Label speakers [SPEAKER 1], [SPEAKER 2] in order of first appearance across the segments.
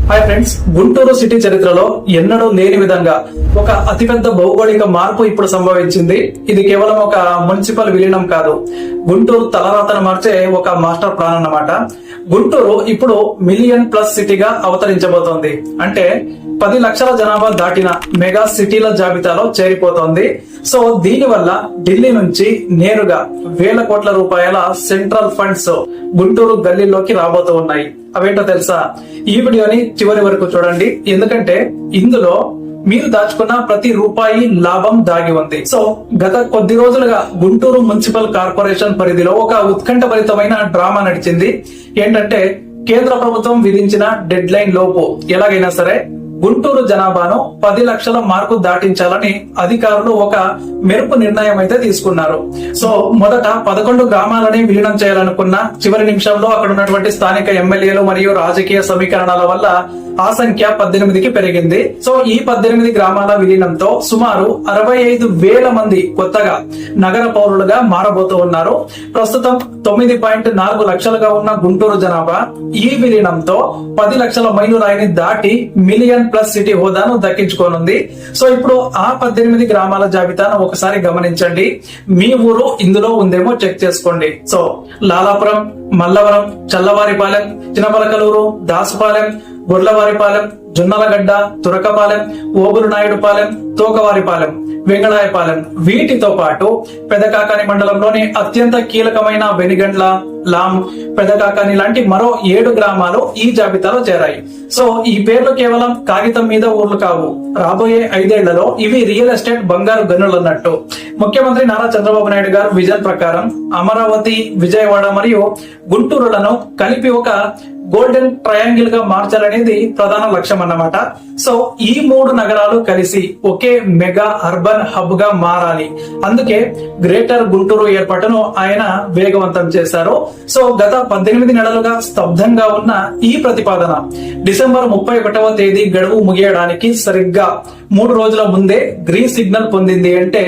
[SPEAKER 1] Hi friends, Guntur city చరిత్రలో ఎన్నడూ లేని విధంగా ఒక అతిపెద్ద భౌగోళిక మార్పు ఇప్పుడు సంభవించింది. ఇది కేవలం ఒక మున్సిపల్ విలీనం కాదు, గుంటూరు తలరాతను మార్చే ఒక మాస్టర్ ప్లాన్ అన్నమాట. గుంటూరు ఇప్పుడు మిలియన్ ప్లస్ సిటీగా అవతరించబోతోంది. అంటే 10 లక్షల జనాభా దాటిన మెగా సిటీల జాబితాలో చేరిపోతోంది. సో దీని వల్ల ఢిల్లీ నుంచి నేరుగా వేల కోట్ల రూపాయల సెంట్రల్ ఫండ్స్ గుంటూరు గల్లీలోకి రాబోతూ ఉన్నాయి. అవేంటో తెలుసా? ఈ వీడియోని చివరి వరకు చూడండి, ఎందుకంటే ఇందులో మీరు దాచుకున్న ప్రతి రూపాయి లాభం దాగి ఉంది. సో గత కొద్ది రోజులుగా గుంటూరు మున్సిపల్ కార్పొరేషన్ పరిధిలో ఒక ఉత్కంఠభరితమైన డ్రామా నడిచింది. ఏంటంటే కేంద్ర ప్రభుత్వం విధించిన డెడ్ లైన్ లోపు ఎలాగైనా సరే గుంటూరు జనాభాను 10 లక్షల మార్కు దాటించాలని అధికారులు ఒక మెరుపు నిర్ణయం అయితే తీసుకున్నారు. సో మొదట 11 గ్రామాలని విలీనం చేయాలనుకున్న చివరి నిమిషంలో అక్కడ ఉన్నటువంటి స్థానిక ఎమ్మెల్యేలు మరియు రాజకీయ సమీకరణాల వల్ల ఆ సంఖ్య 18కి పెరిగింది. సో ఈ 18 గ్రామాల విలీనంతో సుమారు 65,000 మంది కొత్తగా నగర పౌరులుగా మారబోతూ ఉన్నారు. ప్రస్తుతం 9.4 లక్షలుగా ఉన్న గుంటూరు జనాభా ఈ విలీనంతో 10 లక్షల మైలురాయిని దాటి మిలియన్ ప్లస్ సిటీ హోదాను దక్కించుకోనుంది. సో ఇప్పుడు ఆ 18 గ్రామాల జాబితాను ఒకసారి గమనించండి. మీ ఊరు ఇందులో ఉందేమో చెక్ చేసుకోండి. సో లాలాపురం, మల్లవరం, చల్లవారిపాలెం, చినపలకలూరు, దాసుపాలెం, గొర్లవారిపాలెం, జొన్నలగడ్డ, తురకపాలెం, ఓబులునాయుడుపాలెం, తోకవారిపాలెం, వెంగళాయపాలెం, వీటితో పాటు పెదకాకాని మండలంలోని అత్యంత కీలకమైన వెనిగండ్ల, లాం, పెదకాకాని లాంటి మరో 7 గ్రామాలు ఈ జాబితాలో చేరాయి. సో ఈ పేర్లు కేవలం కాగితం మీద ఊర్లు కావు, రాబోయే 5 ఏళ్లలో ఇవి రియల్ ఎస్టేట్ బంగారు గనులు అన్నట్టు. ముఖ్యమంత్రి నారా చంద్రబాబు నాయుడు గారు విజన్ ప్రకారం అమరావతి, విజయవాడ మరియు గుంటూరులను కలిపి ఒక గోల్డెన్ ట్రయాంగిల్ గా మార్చాలనేది ప్రధాన లక్ష్యం అన్నమాట. సో ఈ 3 నగరాలు కలిసి ఒకే మెగా అర్బన్ హబ్ గా మారాలి. అందుకే గ్రేటర్ గుంటూరు ఏర్పాటును ఆయన వేగవంతం చేశారు. సో గత 18 నెలలుగా స్తబ్దంగా ఉన్న ఈ ప్రతిపాదన డిసెంబర్ 31వ తేదీ గడువు ముగియడానికి సరిగ్గా 3 రోజుల ముందే గ్రీన్ సిగ్నల్ పొందింది. అంటే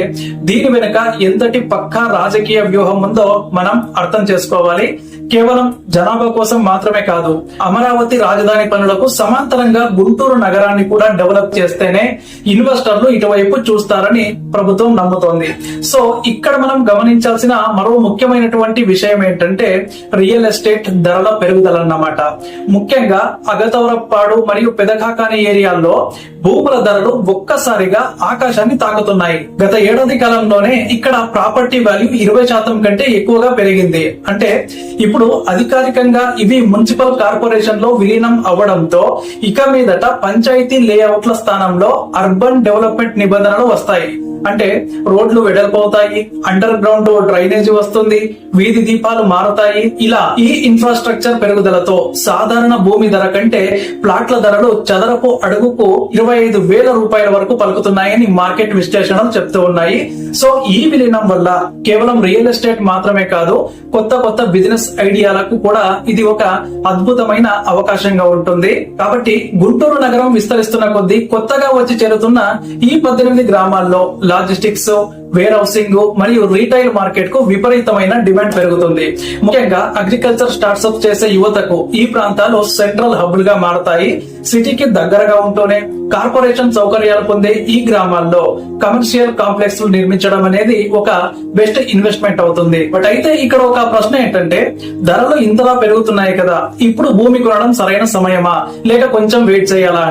[SPEAKER 1] దీని వెనుక ఎంతటి పక్కా రాజకీయ వ్యూహం ఉందో మనం అర్థం చేసుకోవాలి. కేవలం జనాభా కోసం మాత్రమే కాదు, అమరావతి రాజధాని పనులకు సమాంతరంగా గుంటూరు నగరాన్ని కూడా డెవలప్ చేస్తేనే ఇన్వెస్టర్లు ఇటువైపు చూస్తారని ప్రభుత్వం నమ్ముతోంది. సో ఇక్కడ మనం గమనించాల్సిన మరో ముఖ్యమైనటువంటి విషయం ఏంటంటే రియల్ ఎస్టేట్ ధరల పెరుగుదలన్నమాట. ముఖ్యంగా అగతవరప్పాడు మరియు పెదకాకాని ఏరియాల్లో భూముల ధరలు ఒక్కసారిగా ఆకాశాన్ని తాకుతున్నాయి. గత ఏడాది కాలంలోనే ఇక్కడ ప్రాపర్టీ వాల్యూ 20% కంటే ఎక్కువగా పెరిగింది. అంటే ఇప్పుడు అధికారికంగా ఇవి మున్సిపల్ కార్పొరేషన్ లో విలీనం అవ్వడంతో ఇక మీదట పంచాయతీ లేఅవుట్ల స్థానంలో అర్బన్ డెవలప్మెంట్ నిబంధనలు వస్తాయి. అంటే రోడ్లు వెడల్పవుతాయి, అండర్ గ్రౌండ్ డ్రైనేజీ వస్తుంది, వీధి దీపాలు మారుతాయి. ఇలా ఈ ఇన్ఫ్రాస్ట్రక్చర్ పెరుగుదలతో సాధారణ భూమి ధర కంటే ప్లాట్ల ధరలు చదరపు అడుగుకు 25,000 రూపాయల వరకు పలుకుతున్నాయని మార్కెట్ విశ్లేషణలు చెప్తూ ఉన్నాయి. సో ఈ విలీనం వల్ల కేవలం రియల్ ఎస్టేట్ మాత్రమే కాదు, కొత్త కొత్త బిజినెస్ ఐడియాలకు కూడా ఇది ఒక అద్భుతమైన అవకాశంగా ఉంటుంది. కాబట్టి గుంటూరు నగరం విస్తరిస్తున్న కొద్దీ కొత్తగా వచ్చి చేరుతున్న ఈ 18 గ్రామాల్లో లాజిస్టిక్స్, వేర్ హౌసింగ్ మరియు రీటైల్ మార్కెట్ కు విపరీతమైన డిమాండ్ పెరుగుతుంది. ముఖ్యంగా అగ్రికల్చర్ స్టార్ట్అప్ చేసే యువతకు ఈ ప్రాంతాలు సెంట్రల్ హబ్లుగా మారతాయి. సిటీకి దగ్గరగా ఉంటూనే కార్పొరేషన్ సౌకర్యాలు పొందే ఈ గ్రామాల్లో కమర్షియల్ కాంప్లెక్స్ నిర్మించడం అనేది ఒక బెస్ట్ ఇన్వెస్ట్మెంట్ అవుతుంది. బట్ అయితే ఇక్కడ ఒక ప్రశ్న ఏంటంటే ధరలు ఇంతలా పెరుగుతున్నాయి కదా, ఇప్పుడు భూమి కొనడం సరైన సమయమా లేక కొంచెం వెయిట్ చేయాలా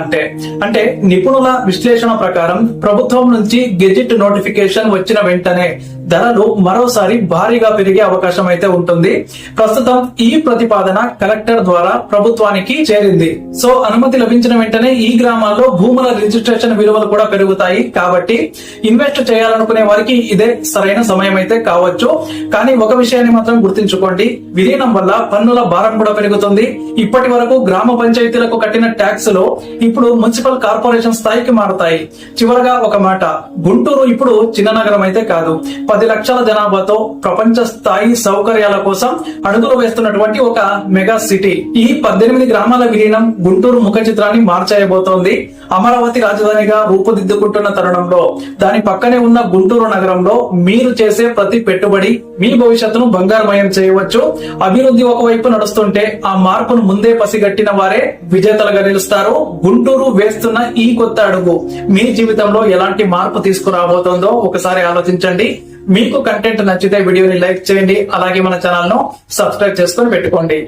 [SPEAKER 1] అంటే నిపుణుల విశ్లేషణ ప్రకారం ప్రభుత్వం నుంచి గెజిట్ నోటిఫికేషన్ వచ్చిన వెంటనే ధరలు మరోసారి భారీగా పెరిగే అవకాశం అయితే ఉంటుంది. ప్రస్తుతం ఈ ప్రతిపాదన కలెక్టర్ ద్వారా ప్రభుత్వానికి చేరింది. సో అనుమతి లభించిన వెంటనే ఈ గ్రామాల్లో భూముల రిజిస్ట్రేషన్ విలువలు కూడా పెరుగుతాయి. కాబట్టి ఇన్వెస్ట్ చేయాలనుకునే వారికి ఇదే సరైన సమయం అయితే కావచ్చు. కానీ ఒక విషయాన్ని మాత్రం గుర్తుంచుకోండి, విలీనం వల్ల పన్నుల భారం కూడా పెరుగుతుంది. ఇప్పటి వరకు గ్రామ పంచాయతీలకు కట్టిన ట్యాక్సులు ఇప్పుడు మున్సిపల్ కార్పొరేషన్ స్థాయికి మారుతాయి. చివరగా ఒక మాట, గుంటూరు ఇప్పుడు చిన్న నగరం నగరం అయితే కాదు. 10 లక్షల జనాభాతో ప్రపంచ స్థాయి సౌకర్యాల కోసం అడుగులు వేస్తున్నటువంటి ఒక మెగా సిటీ. ఈ 18 గ్రామాల విలీనం గుంటూరు ముఖ చిత్రాన్ని మార్చేయబోతోంది. అమరావతి రాజధానిగా రూపుదిద్దుకుంటున్న తరుణంలో దాని పక్కనే ఉన్న గుంటూరు నగరంలో మీరు చేసే ప్రతి పెట్టుబడి మీ భవిష్యత్తును బంగారుమయం చేయవచ్చు. అభివృద్ధి ఒకవైపు నడుస్తుంటే ఆ మార్పును ముందే పసిగట్టిన వారే విజేతలుగా నిలుస్తారు. గుంటూరు వేస్తున్న ఈ కొత్త అడుగు మీ జీవితంలో ఎలాంటి మార్పు తీసుకురాబోతోందో ఒకసారి ఆలోచించండి. మీకు కంటెంట్ నచ్చితే వీడియోని లైక్ చేయండి, అలాగే మన ఛానల్ ను సబ్స్క్రైబ్ చేసుకొని పెట్టుకోండి.